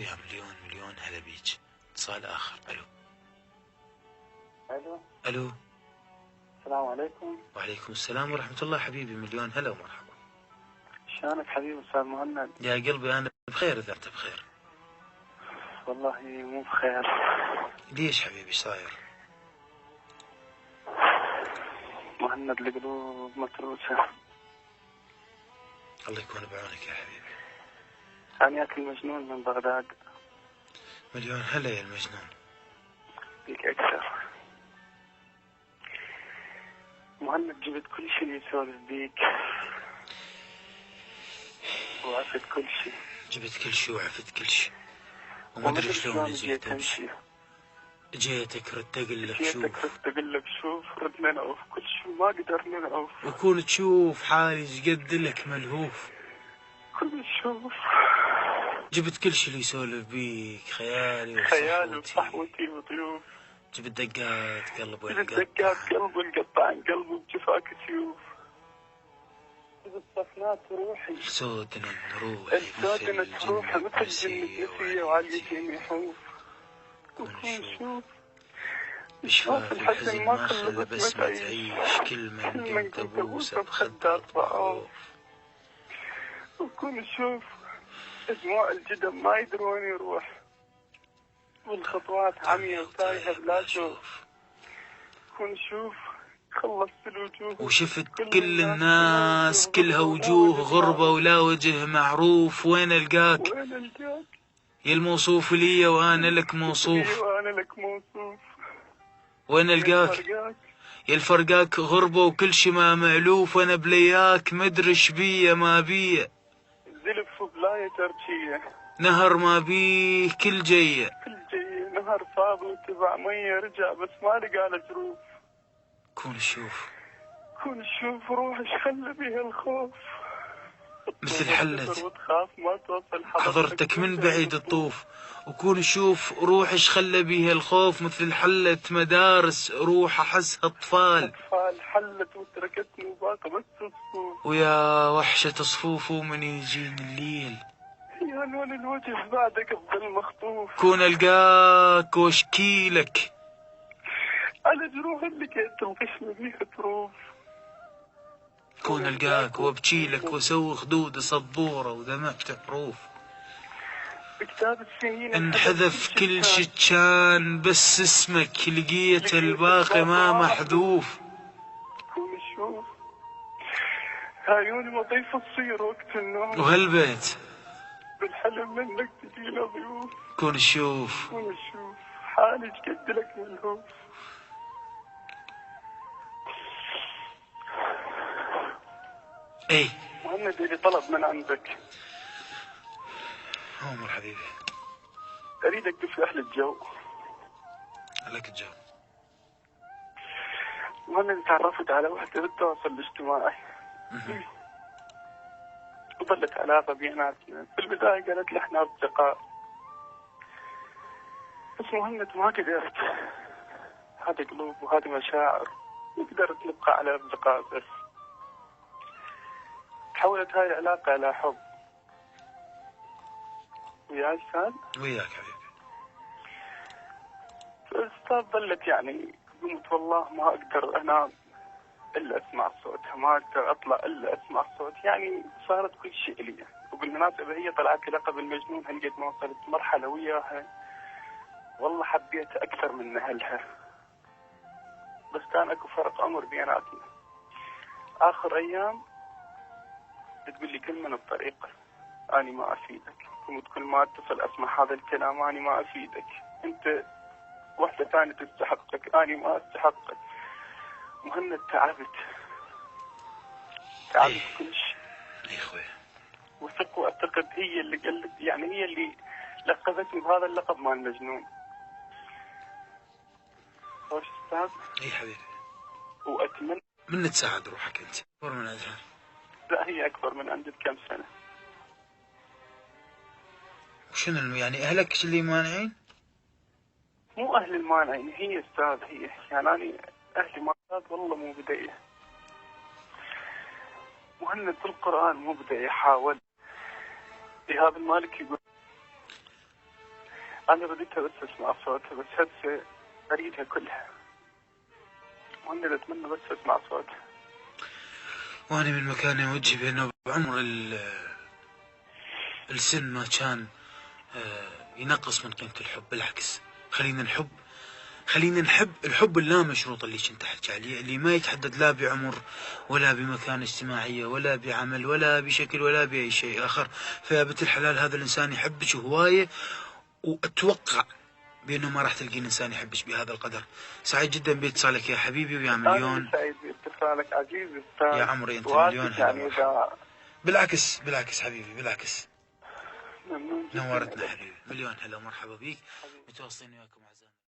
يا مليون مليون هلا بيج. اتصال آخر. ألو. الو. ألو. السلام عليكم. وعليكم السلام ورحمة الله حبيبي، مليون هلا ومرحبا. شلونك حبيبي استاذ مهند؟ يا قلبي أنا بخير إذا أنت بخير. والله مو بخير. ليش حبيبي ايش صاير؟ مهند القلوب متروسة. الله يكون بعونك يا حبيبي. أنا أكل مجنون من بغداد. مليون هلا يا المجنون. بيك أكثر. مهند جبت كل شيء يسولف بيك وعفت كل شيء. جبت كل شيء وعفت كل شيء وما أدري شلون جيت أمشي. جيتك ردت أقول لك جيتك شوف. ردت أقول لك شوف ردنا نعوف كل شيء ما قدرنا نعوف. وكون تشوف حالي ايش قد لك ملهوف. كل شوف. جبت كل شيء اللي يسولف بيك، خيالي خيالي وصحوتي وضيوف. جبت دقات قلب جبت دقات قلب ونقطع عن قلب وبجفاك سيوف. جبت صفنات روحي. سودنا روحي سودنت روحي مثل جنة نسية وعلى اليتيم يحوف. وكون شوف. بشفاف الحزن ما خلى بسمة تعيش، كل من قمت أبوسه بخدات ضعوف. وكون شوف دموع الجدم ما يدري وين يروح، والخطوات عمية وتايهة بلا شوف. كون شوف خلصت الوجوه وشفت كل الناس كلها وجوه غربة ولا وجه معروف. وين ألقاك؟ وين ألقاك يا الموصوف لي وأنا لك موصوف. وأنا لك موصوف. وين ألقاك؟ يا الفرقاك غربة وكل شي ما معلوف. وأنا بلياك مدري شبيه ما بيه، زلف بلاية تركية. نهر ما بيه كل جيه. كل جيه نهر صاب وتبع مية رجع بس ما لقى له جروف. كون شوف. كون شوف روحش خلى بيها الخوف. مثل حلت وتخاف ما توصل حضرتك من بعيد تطوف. وكون شوف روحش خلى بيها الخوف. مثل حلت مدارس روح أحسها أطفال. حلت وتركتني وباقى بس الصفوف. ويا وحشة صفوفه من يجيني الليل. يا لون الوجه بعدك بظل مخطوف. كون ألقاك واشكيلك على جروح اللي كنت الغشم بيها تروف. كون ألقاك وابكيلك واسوي خدود سبورة ودمعت حروف. بكتاب السنين انحذف كل شي كان بس اسمك لقيت الباقي ما محذوف. كون شوف عيوني مضيفة تصير وقت النوم. وهالبيت بالحلم منك تجينا ضيوف. كون شوف. كون شوف حالي قد لك ملهوف. ايه مهند لي طلب من عندك. عمر حبيبي. اريدك تفتح لي الجو. لك الجو. مهند تعرفت على وحدة بالتواصل الاجتماعي. وظلت علاقة بيناتنا. في البداية قالت لي احنا اصدقاء، بس مهند ما قدرت. هذه قلوب وهذه مشاعر، ما قدرت نبقى على اصدقاء بس. تحولت هاي العلاقة إلى حب. وياي أستاذ؟ وياك حبيبي. فالأستاذ ظلت يعني قمت والله ما أقدر أنام إلا أسمع صوتها، ما أقدر أطلع إلا أسمع صوت. يعني صارت كل شيء لي. وبالمناسبة هي طلعت لي لقب المجنون. هالقد ما وصلت مرحلة وياها والله حبيتها أكثر من أهلها، بس كان أكو فرق عمر بيناتنا. آخر أيام تقول لي كل من الطريق أنا ما أفيدك. كنت كل ما أتصل أسمع هذا الكلام أنا ما أفيدك، أنت واحدة ثانية تستحقك أنا ما أستحقك. مهند تعبت كل شيء. اي اخوي. وثق واعتقد هي اللي قلت، يعني هي اللي لقبتني بهذا اللقب مال المجنون. خوش أستاذ. اي حبيبي. وأتمنى من تساعد روحك انت أكبر من عندها. لا هي أكبر من عندي بكم سنة. وشنو يعني أهلك اللي مانعين؟ مو أهل المانعين، هي أستاذ. هي يعني أنا أهلي مانعات والله مو بداية. مهند القرآن مو بداية. حاول إيهاب المالكي يقول أنا رديتها بس أسمع صوتها، بس هسه أريدها كلها، وأنا أتمنى بس أسمع صوتها. وأنا من مكاني أوجه بأنه بعمر السن ما كان ينقص من قيمة الحب، بالعكس خلينا نحب الحب اللامشروط اللي كنت أحكي عليه، اللي ما يتحدد لا بعمر ولا بمكانة اجتماعية ولا بعمل ولا بشكل ولا بأي شيء آخر. فيا بنت الحلال هذا الإنسان يحبك هواية، وأتوقع بأنه ما راح تلقين إنسان يحبك بهذا القدر. سعيد جدا باتصالك يا حبيبي، ويا مليون. أنا سعيد باتصالك عزيز أستاذ. يا عمري أنت مليون هلا يعني إذا بالعكس حبيبي، بالعكس ممنون جدا. نورتنا حبيبي، مليون هلا ومرحبا بيك. متواصلين وياكم.